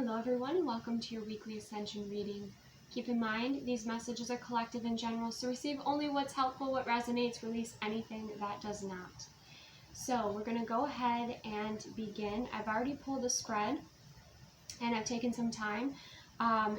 Hello everyone and welcome to your weekly Ascension reading. Keep in mind, these messages are collective in general, so receive only what's helpful, what resonates, release anything that does not. So we're going to go ahead and begin. I've already pulled a spread and I've taken some time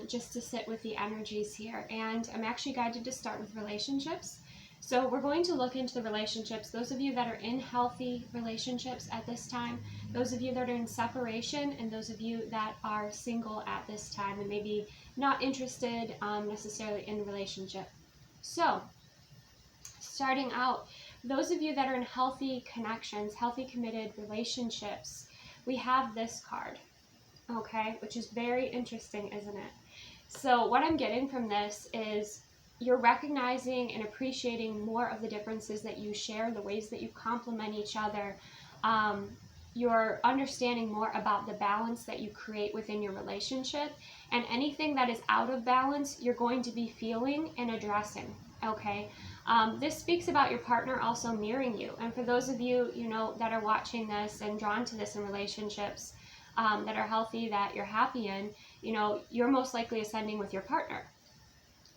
just to sit with the energies here. And I'm actually guided to start with relationships. So we're going to look into the relationships. Those of you that are in healthy relationships at this time, those of you that are in separation, and those of you that are single at this time and maybe not interested necessarily in a relationship. So starting out, those of you that are in healthy connections, healthy committed relationships, we have this card, okay, which is very interesting, isn't it? So what I'm getting from this is you're recognizing and appreciating more of the differences that you share, the ways that you complement each other. You're understanding more about the balance that you create within your relationship, and anything that is out of balance, you're going to be feeling and addressing, okay? This speaks about your partner also mirroring you. And for those of you, that are watching this and drawn to this in relationships that are healthy, that you're happy in, you're most likely ascending with your partner.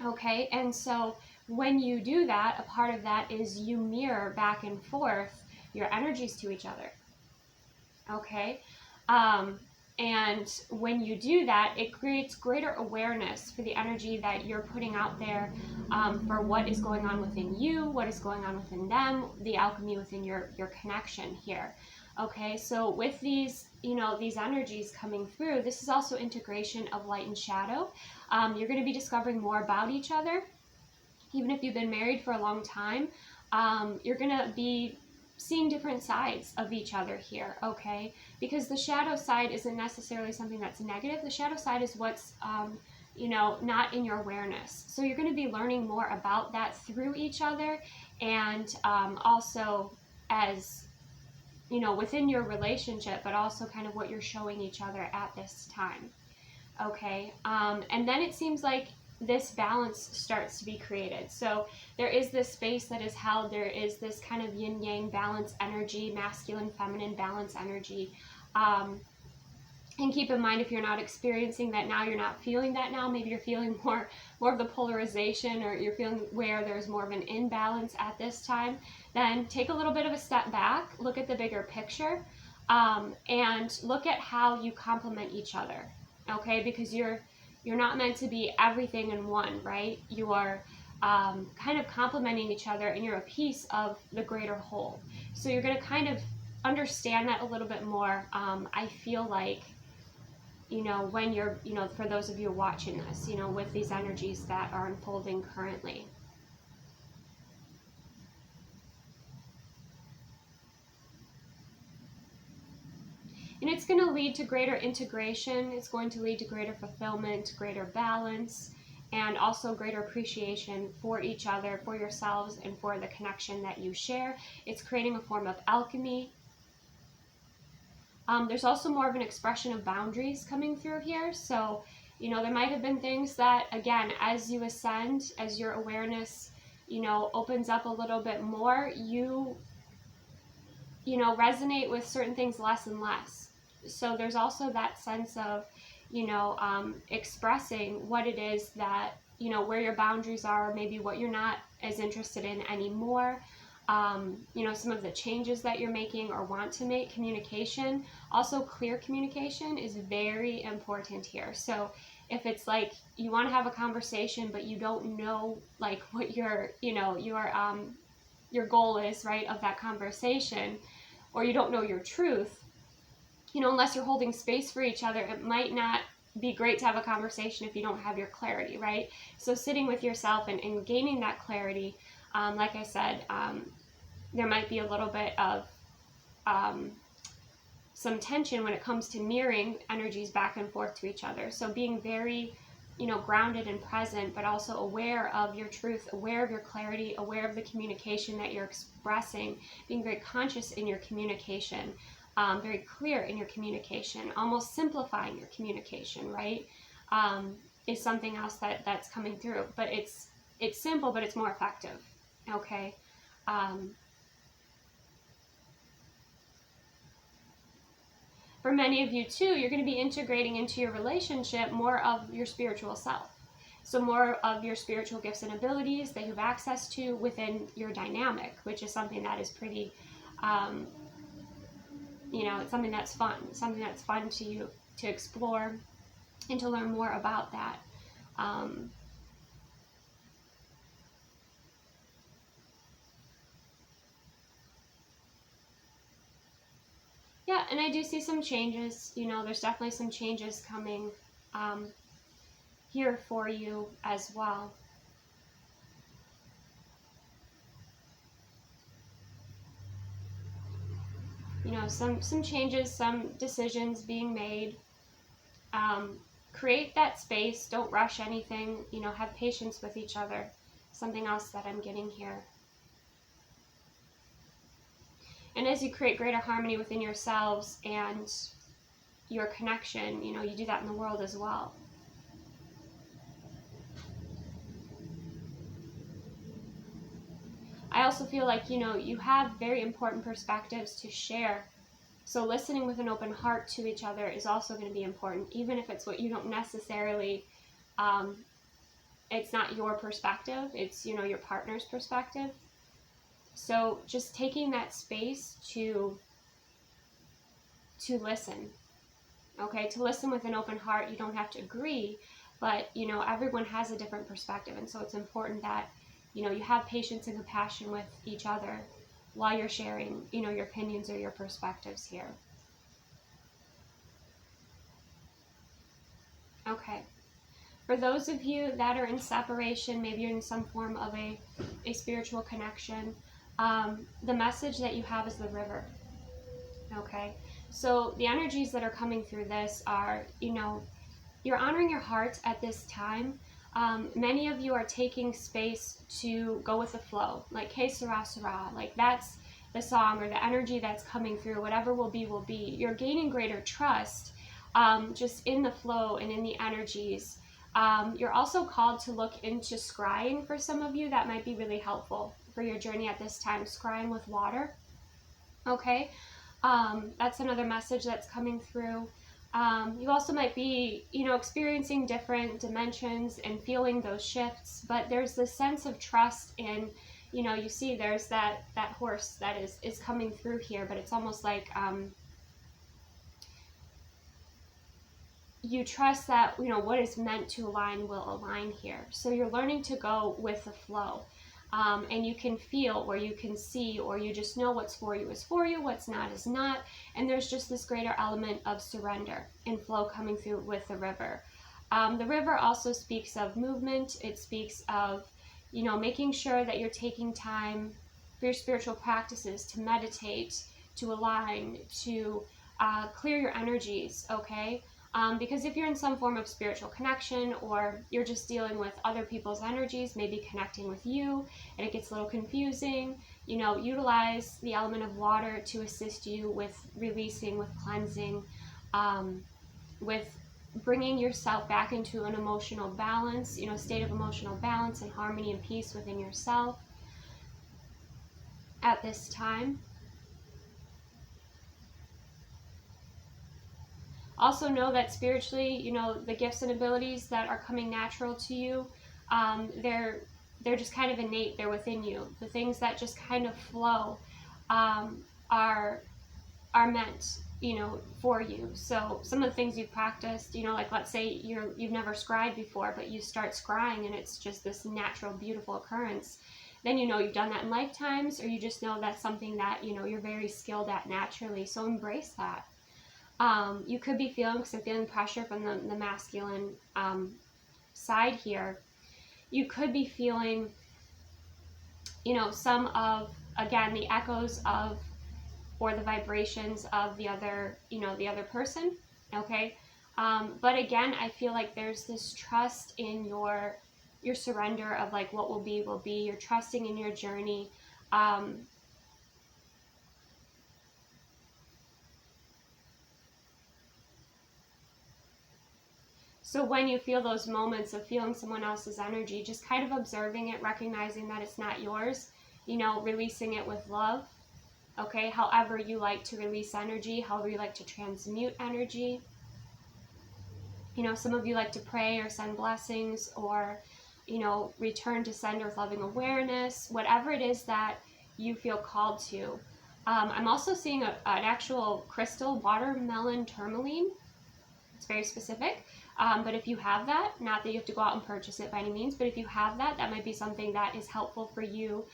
Okay, and so when you do that, a part of that is you mirror back and forth your energies to each other. Okay, and when you do that, it creates greater awareness for the energy that you're putting out there, for what is going on within you, what is going on within them, the alchemy within your connection here. Okay, so with these, these energies coming through, this is also integration of light and shadow. You're going to be discovering more about each other. Even if you've been married for a long time, you're going to be seeing different sides of each other here, okay? Because the shadow side isn't necessarily something that's negative. The shadow side is what's, not in your awareness. So you're going to be learning more about that through each other, and also as within your relationship, but also kind of what you're showing each other at this time. Okay, and then it seems like this balance starts to be created. So there is this space that is held, there is this kind of yin-yang balance energy, masculine, feminine balance energy. And keep in mind, if you're not experiencing that now, you're not feeling that now, maybe you're feeling more of the polarization, or you're feeling where there's more of an imbalance at this time, then take a little bit of a step back, look at the bigger picture, and look at how you complement each other, okay? Because you're not meant to be everything in one, right? You are kind of complementing each other, and you're a piece of the greater whole. So you're going to kind of understand that a little bit more, I feel like, when you're, for those of you watching this, with these energies that are unfolding currently. And it's going to lead to greater integration. It's going to lead to greater fulfillment, greater balance, and also greater appreciation for each other, for yourselves, and for the connection that you share. It's creating a form of alchemy. There's also more of an expression of boundaries coming through here. So, there might have been things that, again, as you ascend, as your awareness, opens up a little bit more, you resonate with certain things less and less. So there's also that sense of, expressing what it is that, where your boundaries are, maybe what you're not as interested in anymore. Some of the changes that you're making or want to make. Communication, also clear communication, is very important here. So if it's like you want to have a conversation, but you don't know like what your goal is, right, of that conversation, or you don't know your truth, unless you're holding space for each other, it might not be great to have a conversation if you don't have your clarity, right? So sitting with yourself and gaining that clarity, like I said, there might be a little bit of some tension when it comes to mirroring energies back and forth to each other. So being very, grounded and present, but also aware of your truth, aware of your clarity, aware of the communication that you're expressing, being very conscious in your communication, very clear in your communication, almost simplifying your communication, right? Is something else that's coming through. But it's simple, but it's more effective, okay? for many of you too, you're going to be integrating into your relationship more of your spiritual self. So more of your spiritual gifts and abilities that you have access to within your dynamic, which is something that is pretty, it's something that's fun to you to explore and to learn more about that. Yeah, and I do see some changes. There's definitely some changes coming here for you as well. Some changes, some decisions being made. Create that space. Don't rush anything. Have patience with each other. Something else that I'm getting here. And as you create greater harmony within yourselves and your connection, you do that in the world as well. I also feel like, you have very important perspectives to share. So listening with an open heart to each other is also going to be important, even if it's what you don't necessarily, it's not your perspective, it's, your partner's perspective. So just taking that space to listen, okay? To listen with an open heart. You don't have to agree, but, everyone has a different perspective. And so it's important that, you have patience and compassion with each other while you're sharing, your opinions or your perspectives here. Okay. For those of you that are in separation, maybe you're in some form of a spiritual connection, the message that you have is the river. Okay. So the energies that are coming through this are, you're honoring your heart at this time. Many of you are taking space to go with the flow, like, hey, Sarah, Sarah, like that's the song or the energy that's coming through. Whatever will be, will be. You're gaining greater trust just in the flow and in the energies. You're also called to look into scrying for some of you. That might be really helpful for your journey at this time, scrying with water. Okay, that's another message that's coming through. You also might be, experiencing different dimensions and feeling those shifts, but there's this sense of trust in, you see there's that horse that is coming through here, but it's almost like you trust that, what is meant to align will align here. So you're learning to go with the flow. And you can feel, or you can see, or you just know what's for you is for you, what's not is not. And there's just this greater element of surrender and flow coming through with the river. The river also speaks of movement. It speaks of, making sure that you're taking time for your spiritual practices, to meditate, to align, to clear your energies, okay? Because if you're in some form of spiritual connection, or you're just dealing with other people's energies, maybe connecting with you, and it gets a little confusing, utilize the element of water to assist you with releasing, with cleansing, with bringing yourself back into an emotional balance, state of emotional balance and harmony and peace within yourself at this time. Also know that spiritually, the gifts and abilities that are coming natural to you, they're just kind of innate. They're within you. The things that just kind of flow are meant, for you. So some of the things you've practiced, like let's say you've never scryed before, but you start scrying and it's just this natural, beautiful occurrence. Then you've done that in lifetimes, or you just know that's something that you're very skilled at naturally. So embrace that. You could be feeling, because I'm feeling pressure from the masculine side here, you could be feeling, some of, again, the echoes of, or the vibrations of the other, the other person, okay? But again, I feel like there's this trust in your surrender of, like, what will be, will be. You're trusting in your journey. So when you feel those moments of feeling someone else's energy, just kind of observing it, recognizing that it's not yours, releasing it with love. Okay, however you like to release energy, however you like to transmute energy. You know, some of you like to pray or send blessings, or, you know, return to sender with loving awareness, whatever it is that you feel called to. I'm also seeing an actual crystal, watermelon tourmaline. It's very specific. But if you have that, not that you have to go out and purchase it by any means, but if you have that, that might be something that is helpful for you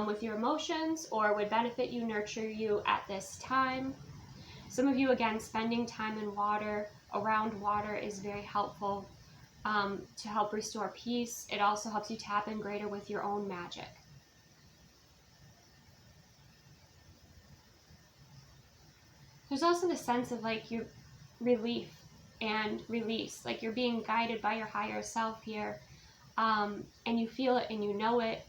with your emotions, or would benefit you, nurture you at this time. Some of you, again, spending time in water, around water, is very helpful to help restore peace. It also helps you tap in greater with your own magic. There's also the sense of like your relief and release, like you're being guided by your higher self here, and you feel it and you know it,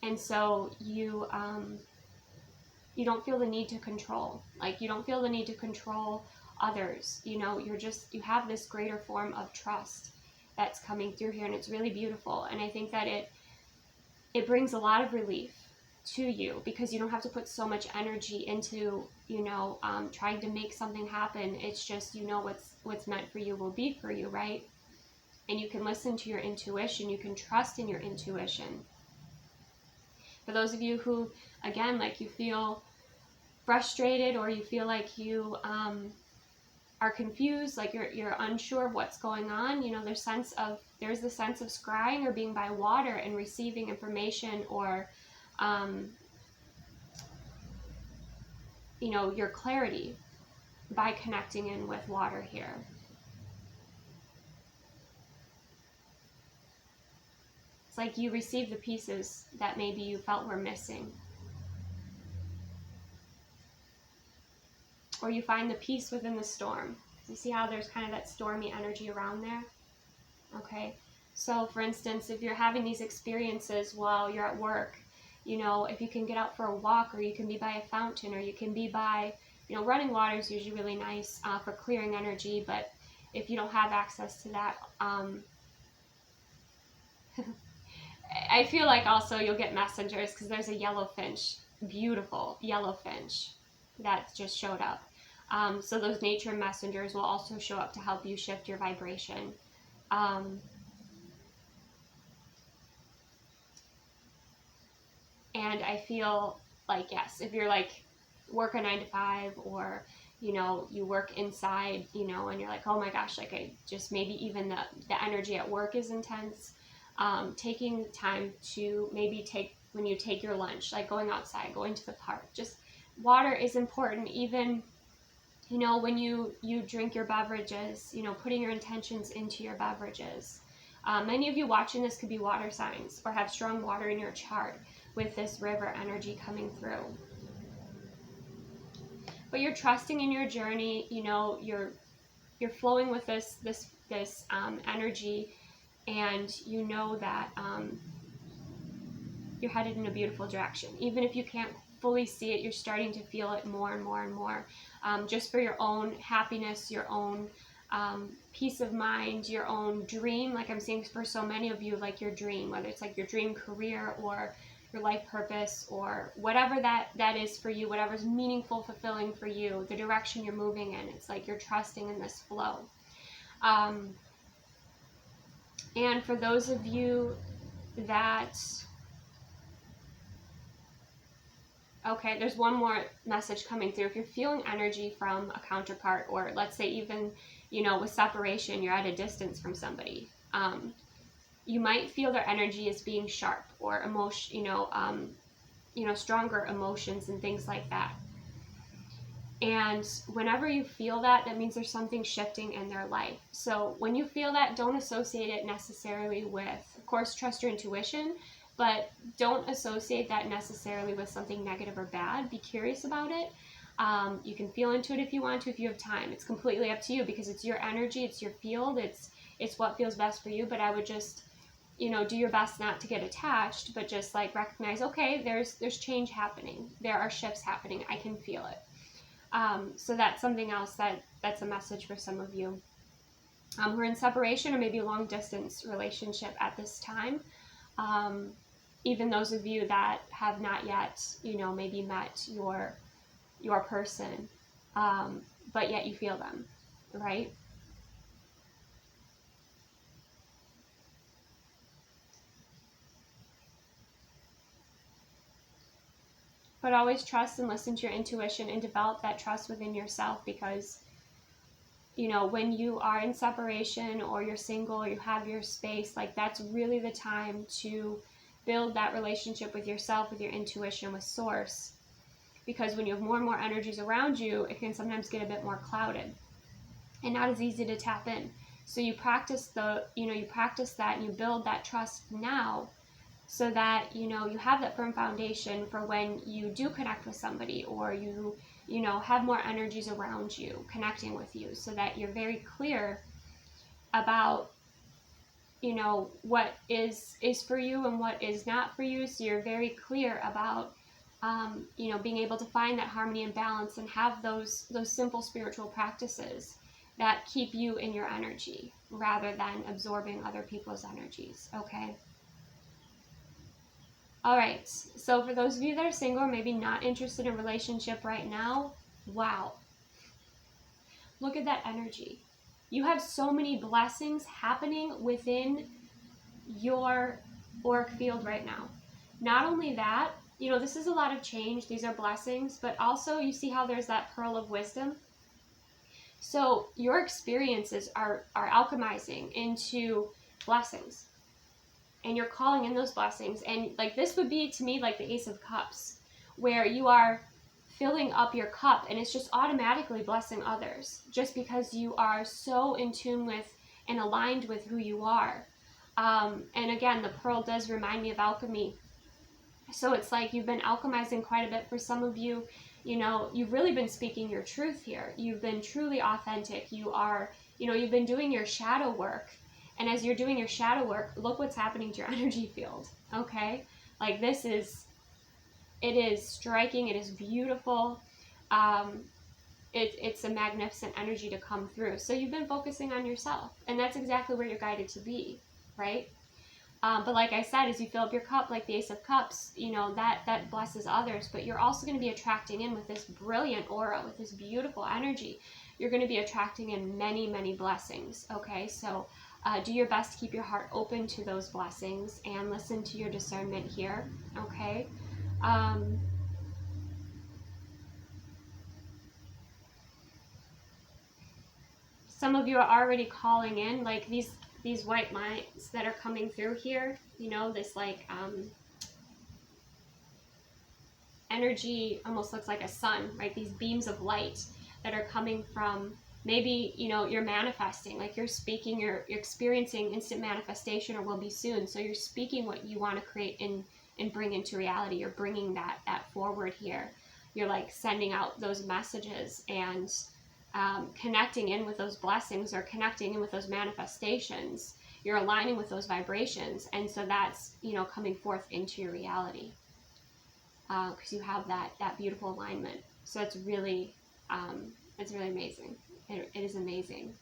and so you don't feel the need to control. Like, you don't feel the need to control others. You know, you have this greater form of trust that's coming through here, and it's really beautiful. And I think that it brings a lot of relief to you, because you don't have to put so much energy into, you know, trying to make something happen. It's just, you know, what's meant for you will be for you, right? And you can listen to your intuition. You can trust in your intuition. For those of you who, again, like, you feel frustrated, or you feel like you are confused, like you're unsure of what's going on, you know, there's the sense of scrying or being by water and receiving information, or you know, your clarity by connecting in with water here. It's like you receive the pieces that maybe you felt were missing. Or you find the peace within the storm. You see how there's kind of that stormy energy around there? Okay. So for instance, if you're having these experiences while you're at work, you know, if you can get out for a walk, or you can be by a fountain, or you can be by, you know, running water is usually really nice for clearing energy. But if you don't have access to that, I feel like also you'll get messengers, because there's a yellow finch, beautiful yellow finch that just showed up. So those nature messengers will also show up to help you shift your vibration. And I feel like, yes, if you're like work a 9-to-5, or, you know, you work inside, you know, and you're like, oh my gosh, like I just, maybe even the energy at work is intense. Taking time to maybe when you take your lunch, like going outside, going to the park, just water is important. Even, you know, when you drink your beverages, you know, putting your intentions into your beverages. Many of you watching this could be water signs, or have strong water in your chart with this river energy coming through. But you're trusting in your journey, you know, you're flowing with this energy, and you know that you're headed in a beautiful direction. Even if you can't fully see it, you're starting to feel it more and more and more, just for your own happiness, your own peace of mind, your own dream. Like I'm seeing for so many of you, like your dream, whether it's like your dream career, or your life purpose, or whatever that is for you, whatever's meaningful, fulfilling for you, the direction you're moving in. It's like you're trusting in this flow. And for those of you that, okay, there's one more message coming through. If you're feeling energy from a counterpart, or let's say even, you know, with separation, you're at a distance from somebody, you might feel their energy as being sharp, or stronger emotions and things like that. And whenever you feel that, that means there's something shifting in their life. So when you feel that, don't associate it necessarily with, of course, trust your intuition, but don't associate that necessarily with something negative or bad. Be curious about it. You can feel into it if you want to, if you have time. It's completely up to you, because it's your energy, it's your field, it's what feels best for you. But I would just, you know, do your best not to get attached, but just like recognize, okay, there's change happening. There are shifts happening. I can feel it. So that's something else that's a message for some of you who are in separation, or maybe a long distance relationship at this time. even those of you that have not yet, you know, maybe met your person, but yet you feel them, right? But always trust and listen to your intuition and develop that trust within yourself, because, you know, when you are in separation or you're single or you have your space, like that's really the time to build that relationship with yourself, with your intuition, with source. Because when you have more and more energies around you, it can sometimes get a bit more clouded and not as easy to tap in. So you practice you practice that and you build that trust now, so that, you know, you have that firm foundation for when you do connect with somebody, or you know, have more energies around you connecting with you, so that you're very clear about, you know, what is for you and what is not for you. So you're very clear about, you know, being able to find that harmony and balance and have those simple spiritual practices that keep you in your energy rather than absorbing other people's energies, okay? All right, so for those of you that are single or maybe not interested in a relationship right now, wow. Look at that energy. You have so many blessings happening within your auric field right now. Not only that, you know, this is a lot of change. These are blessings, but also you see how there's that pearl of wisdom. So your experiences are alchemizing into blessings, and you're calling in those blessings. And like, this would be to me like the Ace of Cups, where you are filling up your cup and it's just automatically blessing others, just because you are so in tune with and aligned with who you are. And again, the pearl does remind me of alchemy. So it's like you've been alchemizing quite a bit. For some of you, you know, you've really been speaking your truth here. You've been truly authentic. You are, you know, you've been doing your shadow work. And as you're doing your shadow work, look what's happening to your energy field, okay? Like, this is, it is striking. It is beautiful. It's a magnificent energy to come through. So you've been focusing on yourself, and that's exactly where you're guided to be, right? But like I said, as you fill up your cup, like the Ace of Cups, you know, that blesses others, but you're also going to be attracting in with this brilliant aura, with this beautiful energy. You're going to be attracting in many, many blessings, okay? So do your best to keep your heart open to those blessings and listen to your discernment here, okay? Some of you are already calling in, like these white lines that are coming through here, you know, this like energy almost looks like a sun, right? These beams of light that are coming from, maybe, you know, you're manifesting, like you're speaking, you're experiencing instant manifestation, or will be soon. So you're speaking what you want to create and bring into reality. You're bringing that forward here. You're like sending out those messages and connecting in with those blessings, or connecting in with those manifestations. You're aligning with those vibrations, and so that's, you know, coming forth into your reality, because you have that beautiful alignment. So it's really amazing. It is amazing,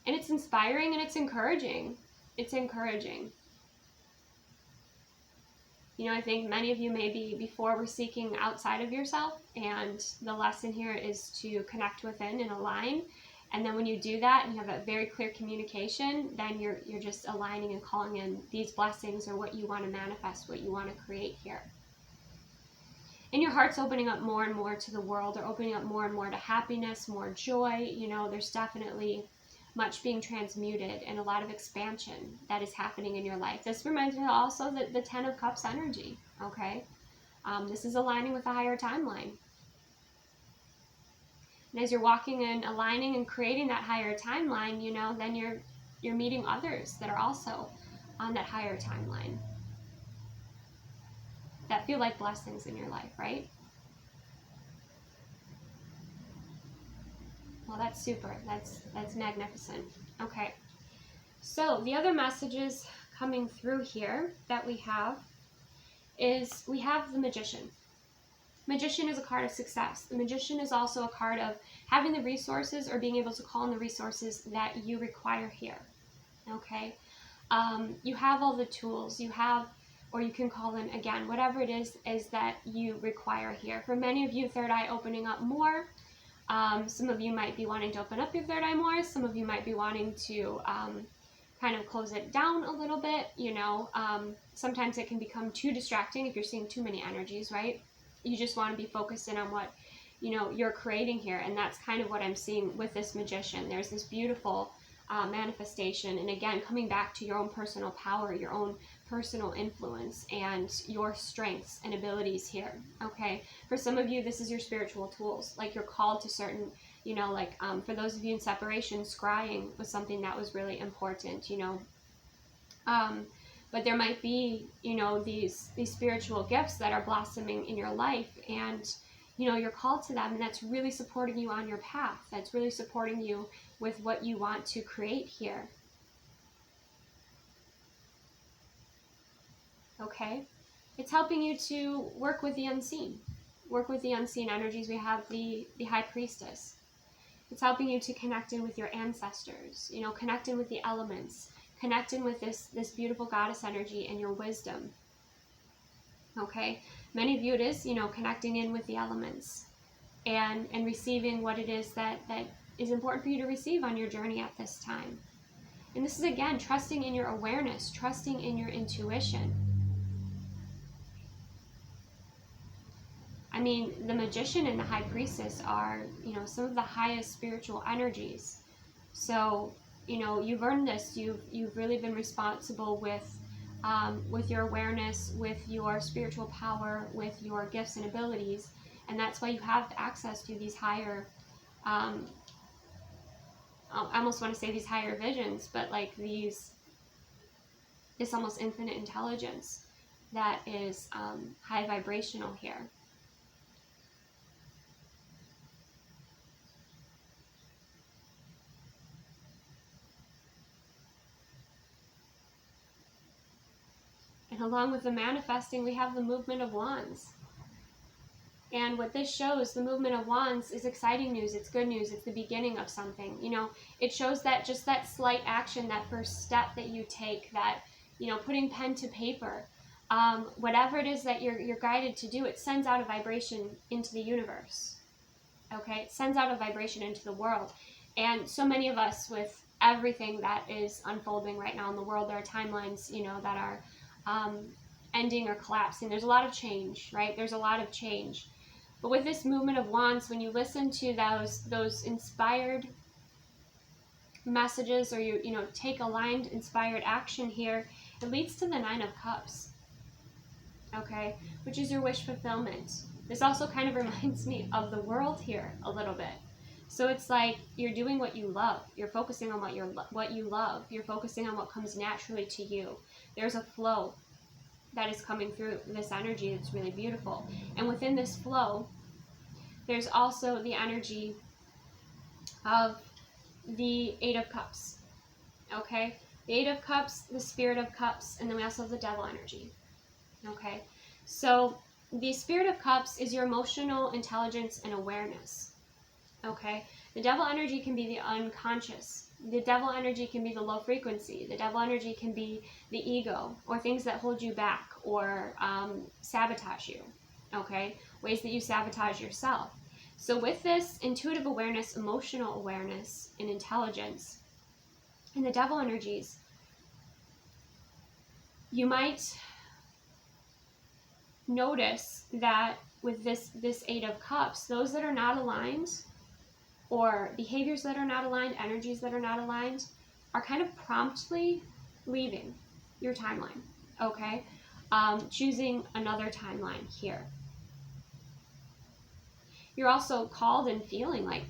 and it's inspiring, and it's encouraging. It's encouraging. You know, I think many of you maybe before were seeking outside of yourself, and the lesson here is to connect within and align. And then when you do that and you have that very clear communication, then you're just aligning and calling in these blessings, or what you want to manifest, what you want to create here. And your heart's opening up more and more to the world, or opening up more and more to happiness, more joy. You know, there's definitely much being transmuted and a lot of expansion that is happening in your life. This reminds me also that the 10 of Cups energy, okay? This is aligning with a higher timeline. And as you're walking and aligning and creating that higher timeline, you know, then you're meeting others that are also on that higher timeline, that feel like blessings in your life, right? Well, that's super. That's magnificent. Okay. So the other messages coming through here that we have is, we have the Magician. Magician is a card of success. The Magician is also a card of having the resources, or being able to call in the resources that you require here. Okay. You have all the tools, you have, or you can call in again, whatever it is that you require here. For many of you, third eye opening up more. Some of you might be wanting to open up your third eye more. Some of you might be wanting to kind of close it down a little bit, you know. Sometimes it can become too distracting if you're seeing too many energies, right? You just want to be focused in on what, you know, you're creating here. And that's kind of what I'm seeing with this magician. There's this beautiful manifestation. And again, coming back to your own personal power, your own personal influence, and your strengths and abilities here, okay? For some of you, this is your spiritual tools. Like, you're called to certain, you know, like for those of you in separation, scrying was something that was really important, you know. But there might be, you know, these spiritual gifts that are blossoming in your life, and, you know, you're called to them, and that's really supporting you on your path. That's really supporting you with what you want to create here. Okay? It's helping you to work with the unseen. Work with the unseen energies. We have the High Priestess. It's helping you to connect in with your ancestors, you know, connect in with the elements, connect in with this beautiful goddess energy and your wisdom. Okay? Many of you, it is, you know, connecting in with the elements and receiving what it is that is important for you to receive on your journey at this time. And this is, again, trusting in your awareness, trusting in your intuition. I mean, the Magician and the High Priestess are, you know, some of the highest spiritual energies. So, you know, you've earned this. You've really been responsible with your awareness, with your spiritual power, with your gifts and abilities, and that's why you have access to these higher. I almost want to say these higher visions, but like this almost infinite intelligence that is high vibrational here. And along with the manifesting, we have the movement of wands. And what this shows, the movement of wands, is exciting news. It's good news. It's the beginning of something. You know, it shows that just that slight action, that first step that you take, that, you know, putting pen to paper, whatever it is that you're guided to do, it sends out a vibration into the universe. Okay? It sends out a vibration into the world. And so many of us, with everything that is unfolding right now in the world, there are timelines, you know, that are ending or collapsing. There's a lot of change, right? There's a lot of change. But with this movement of wands, when you listen to those inspired messages, or you know, take aligned, inspired action here, it leads to the Nine of Cups, okay? Which is your wish fulfillment. This also kind of reminds me of the world here a little bit. So it's like you're doing what you love. You're focusing on what you love. You're focusing on what comes naturally to you. There's a flow that is coming through this energy that's really beautiful. And within this flow, there's also the energy of the Eight of Cups. Okay? The Eight of Cups, the Spirit of Cups, and then we also have the Devil energy. Okay? So the Spirit of Cups is your emotional intelligence and awareness. Okay? The Devil energy can be the unconscious. The Devil energy can be the low frequency. The Devil energy can be the ego, or things that hold you back, or sabotage you. Okay? Ways that you sabotage yourself. So with this intuitive awareness, emotional awareness, and intelligence, and the Devil energies, you might notice that with this Eight of Cups, those that are not aligned, or behaviors that are not aligned, energies that are not aligned, are kind of promptly leaving your timeline, okay? Choosing another timeline here. You're also called and feeling like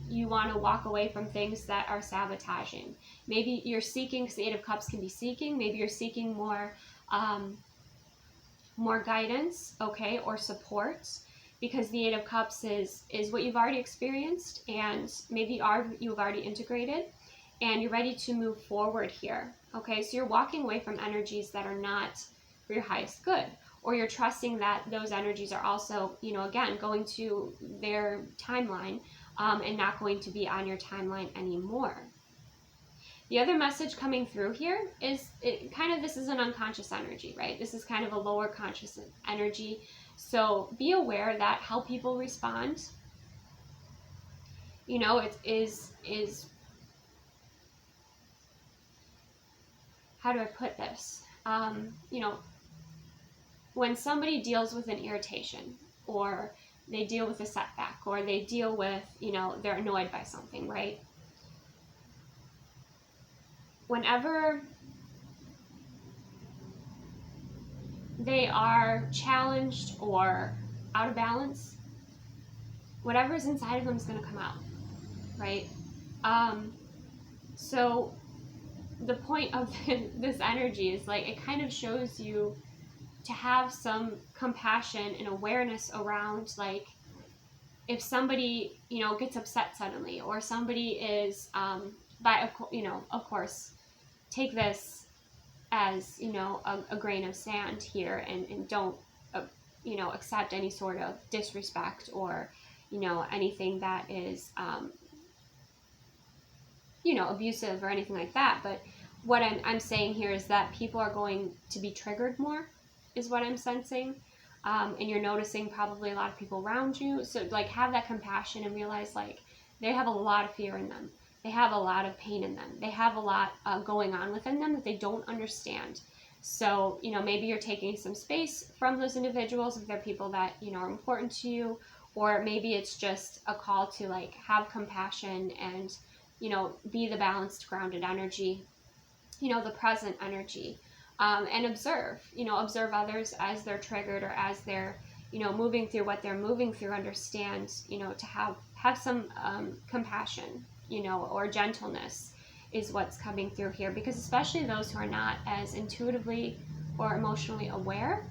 you want to walk away from things that are sabotaging. Maybe you're seeking, because the Eight of Cups can be seeking, maybe you're seeking more guidance, okay, or support, because the Eight of Cups is what you've already experienced, and maybe you've already integrated, and you're ready to move forward here, okay? So you're walking away from energies that are not for your highest good, or you're trusting that those energies are also, you know, again, going to their timeline, and not going to be on your timeline anymore. The other message coming through here is this is an unconscious energy, right? This is kind of a lower conscious energy. So be aware that how people respond, you know, it is how do I put this? You know, when somebody deals with an irritation, or they deal with a setback, or they deal with, you know, they're annoyed by something, right? Whenever they are challenged or out of balance, whatever's inside of them is going to come out, right? So the point of this energy is like, it kind of shows you to have some compassion and awareness around, like, if somebody, you know, gets upset suddenly, or somebody is, you know, of course, take this as, you know, a grain of sand here, and don't, you know, accept any sort of disrespect, or, you know, anything that is, you know, abusive or anything like that. But what I'm saying here is that people are going to be triggered more, is what I'm sensing. And you're noticing probably a lot of people around you. So, like, have that compassion and realize, like, they have a lot of fear in them. They have a lot of pain in them. They have a lot going on within them that they don't understand. So, you know, maybe you're taking some space from those individuals if they're people that, you know, are important to you. Or maybe it's just a call to, like, have compassion and, you know, be the balanced, grounded energy, you know, the present energy. And observe others as they're triggered, or as they're, you know, moving through what they're moving through. Understand, you know, to have some compassion, you know, or gentleness is what's coming through here. Because especially those who are not as intuitively or emotionally aware,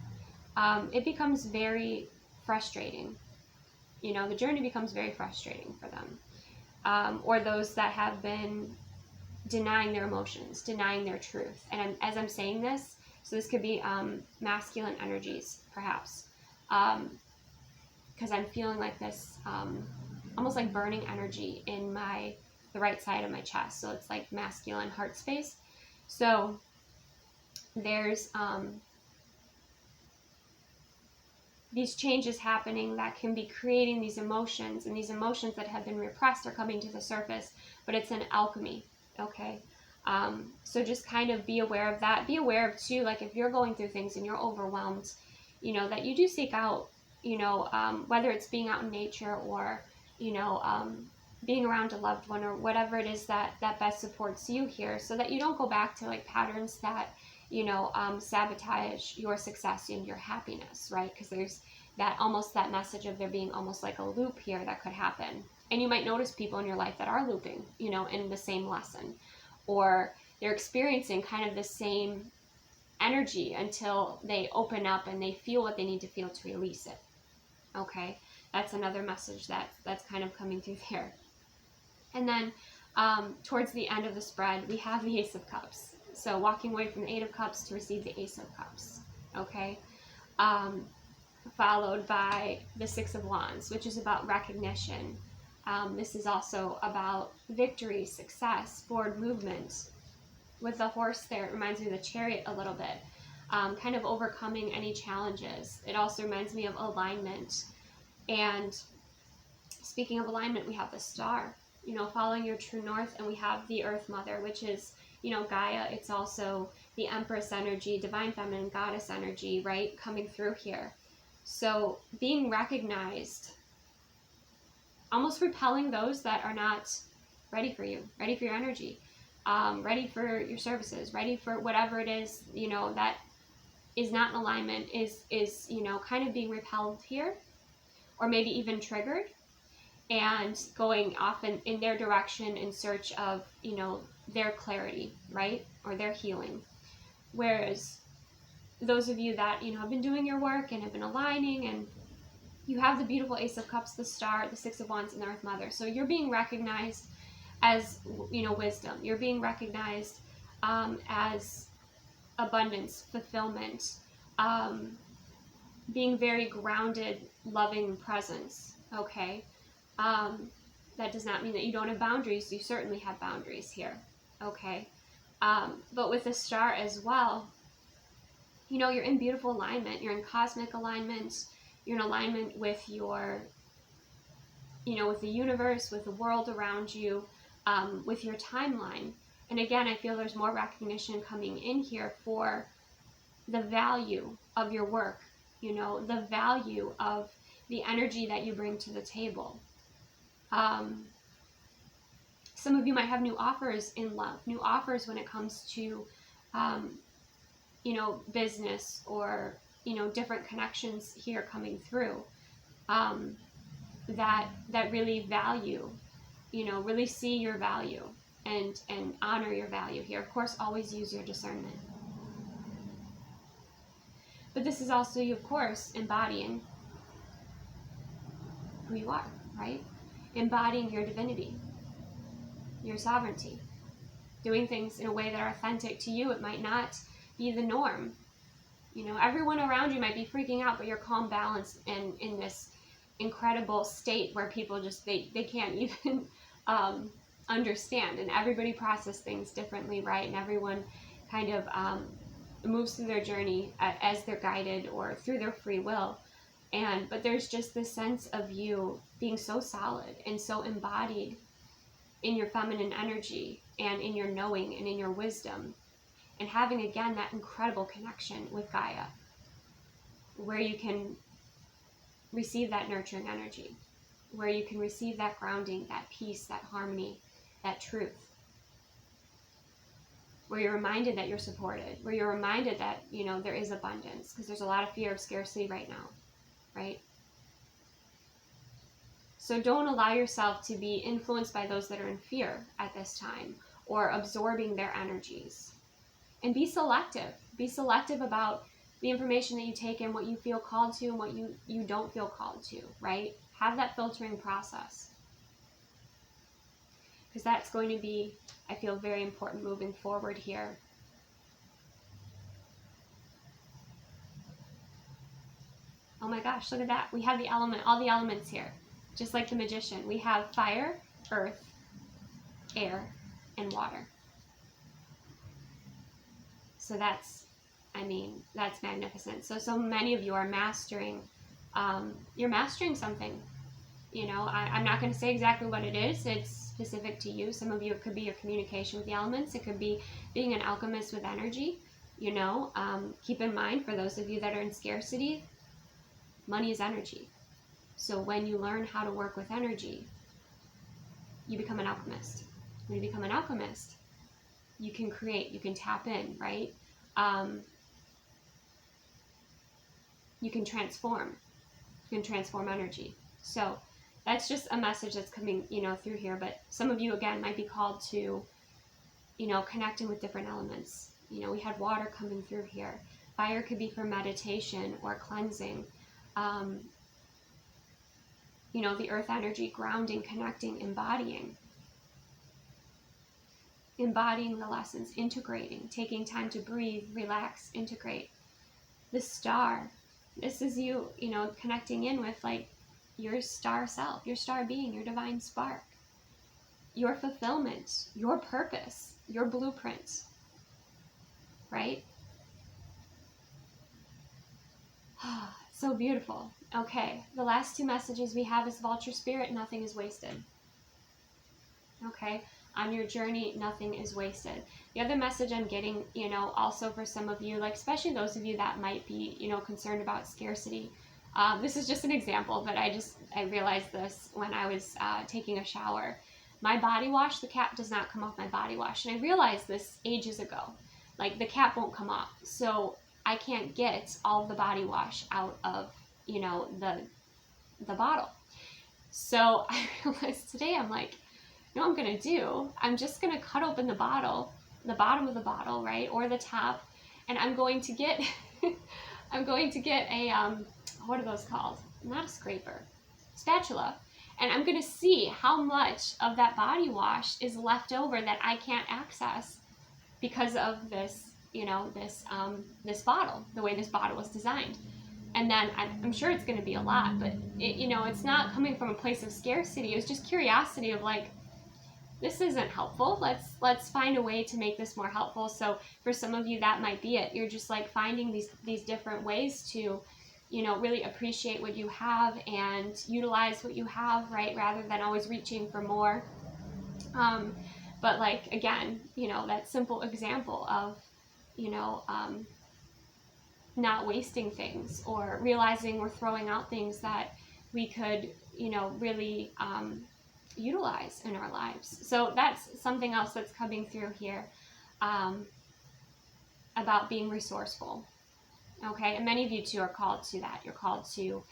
it becomes very frustrating. You know, the journey becomes very frustrating for them. Or those that have been denying their emotions, denying their truth. And as I'm saying this, so this could be masculine energies, perhaps, because I'm feeling like this, almost like burning energy in the right side of my chest. So it's like masculine heart space. So there's these changes happening that can be creating these emotions, and these emotions that have been repressed are coming to the surface, but it's an alchemy. Okay, so just kind of be aware of that. Be aware of, too, like, if you're going through things and you're overwhelmed, you know, that you do seek out, you know, whether it's being out in nature, or, you know, being around a loved one, or whatever it is that best supports you here, so that you don't go back to, like, patterns that, you know, sabotage your success and your happiness, right? Because there's that message of there being almost like a loop here that could happen. And you might notice people in your life that are looping, you know, in the same lesson, or they're experiencing kind of the same energy until they open up and they feel what they need to feel to release it. Okay, that's another message that's kind of coming through there. And then towards the end of the spread, we have the Ace of Cups. So walking away from the Eight of Cups to receive the Ace of Cups. Okay, followed by the Six of Wands, which is about recognition. This is also about victory, success, forward movement. With the horse there, it reminds me of the Chariot a little bit, kind of overcoming any challenges. It also reminds me of alignment. And speaking of alignment, we have the Star, you know, following your true north, and we have the Earth Mother, which is, you know, Gaia. It's also the Empress energy, Divine Feminine Goddess energy, right, coming through here. So being recognized, almost repelling those that are not ready for you, ready for your energy, ready for your services, ready for whatever it is, you know, that is not in alignment, is, you know, kind of being repelled here, or maybe even triggered, and going off in their direction in search of, you know, their clarity, right, or their healing. Whereas those of you that, you know, have been doing your work and have been aligning, and you have the beautiful Ace of Cups, the Star, the Six of Wands, and the Earth Mother. So you're being recognized as, you know, wisdom. You're being recognized as abundance, fulfillment, being very grounded, loving presence. Okay, that does not mean that you don't have boundaries. You certainly have boundaries here. okay? But with the star as well, you know, you're in beautiful alignment. You're in cosmic alignment. You're in alignment with your, you know, with the universe, with the world around you, with your timeline. And again, I feel there's more recognition coming in here for the value of your work, you know, the value of the energy that you bring to the table. Some of you might have new offers in love, new offers when it comes to, you know, business or, you know, different connections here coming through, that really value, you know, really see your value and honor your value here. Of course, always use your discernment. But this is also you, of course, embodying who you are, right? Embodying your divinity, your sovereignty, doing things in a way that are authentic to you. It might not be the norm. You know, everyone around you might be freaking out, but you're calm, balanced, and in this incredible state where people just, they can't even understand. And everybody processes things differently, right? And everyone kind of moves through their journey as they're guided or through their free will. But there's just this sense of you being so solid and so embodied in your feminine energy and in your knowing and in your wisdom, and having again that incredible connection with Gaia, where you can receive that nurturing energy, where you can receive that grounding, that peace, that harmony, that truth, where you're reminded that you're supported, where you're reminded that, you know, there is abundance, because there's a lot of fear of scarcity right now, right? So don't allow yourself to be influenced by those that are in fear at this time or absorbing their energies. And be selective. Be selective about the information that you take in, what you feel called to and what you don't feel called to, right? Have that filtering process. Because that's going to be, I feel, very important moving forward here. Oh my gosh, look at that. We have the element, all the elements here. Just like the magician. We have fire, earth, air, and water. So that's, I mean, that's magnificent. So many of you are mastering, you're mastering something. You know, I'm not going to say exactly what it is. It's specific to you. Some of you, it could be your communication with the elements. It could be being an alchemist with energy. You know, keep in mind, for those of you that are in scarcity, money is energy. So when you learn how to work with energy, you become an alchemist. When you become an alchemist, you can create, you can tap in, right? You can transform. You can transform energy. So that's just a message that's coming, you know, through here. But some of you, again, might be called to, you know, connecting with different elements. You know, we had water coming through here. Fire could be for meditation or cleansing. You know, the earth energy, grounding, connecting, embodying. Embodying the lessons, integrating, taking time to breathe, relax, integrate. The star, this is you, you know, connecting in with like your star self, your star being, your divine spark, your fulfillment, your purpose, your blueprint, right? So beautiful. Okay, the last two messages we have is Vulture Spirit, nothing is wasted. Okay, on your journey, nothing is wasted. The other message I'm getting, you know, also for some of you, like especially those of you that might be, you know, concerned about scarcity. This is just an example, but I realized this when I was taking a shower. My body wash, the cap does not come off my body wash. And I realized this ages ago. Like the cap won't come off. So I can't get all of the body wash out of, you know, the bottle. So I realized today, I'm like, you know what I'm going to do? I'm just going to cut open the bottle, the bottom of the bottle, right? Or the top. And I'm going to get, I'm going to get a, what are those called? Not a scraper, spatula. And I'm going to see how much of that body wash is left over that I can't access because of this, you know, this bottle, the way this bottle was designed. And then I'm sure it's going to be a lot, but it, you know, it's not coming from a place of scarcity. It was just curiosity of like, this isn't helpful. Let's find a way to make this more helpful. So for some of you, that might be it. You're just like finding these different ways to, you know, really appreciate what you have and utilize what you have, right? Rather than always reaching for more. But like, again, you know, that simple example of, you know, not wasting things, or realizing we're throwing out things that we could, you know, really utilize in our lives. So that's something else that's coming through here, about being resourceful. Okay, and many of you too are called to that. You're called to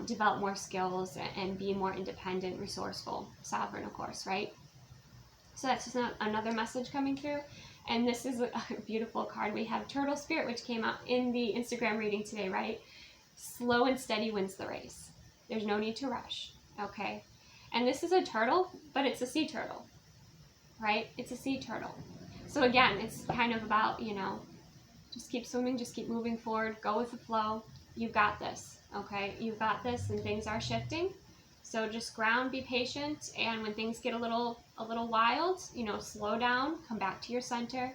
develop more skills and be more independent, resourceful, sovereign, of course, right? So that's just another message coming through. And this is a beautiful card. We have Turtle Spirit, which came out in the Instagram reading today, right? Slow and steady wins the race. There's no need to rush, okay? And this is a turtle, but it's a sea turtle, right? It's a sea turtle. So again, it's kind of about, you know, just keep swimming, just keep moving forward, go with the flow. You've got this, okay? You've got this, and things are shifting. So just ground, be patient, and when things get a little wild, you know, slow down, come back to your center,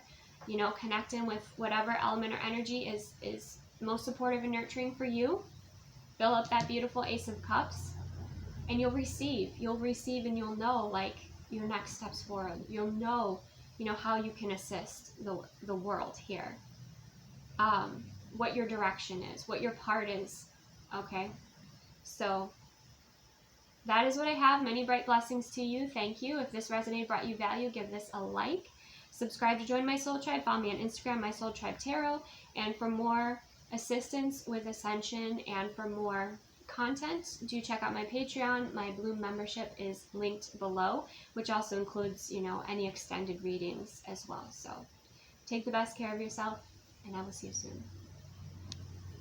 you know, connect in with whatever element or energy is most supportive and nurturing for you. Fill up that beautiful Ace of Cups, and you'll receive, and you'll know, like, your next steps forward. You'll know, you know, how you can assist the world here. What your direction is, what your part is, okay? So that is what I have. Many bright blessings to you. Thank you. If this resonated, brought you value, give this a like. Subscribe to join my soul tribe. Follow me on Instagram, my soul tribe tarot. And for more assistance with Ascension and for more content, do check out my Patreon. My Bloom membership is linked below, which also includes, you know, any extended readings as well. So take the best care of yourself, and I will see you soon.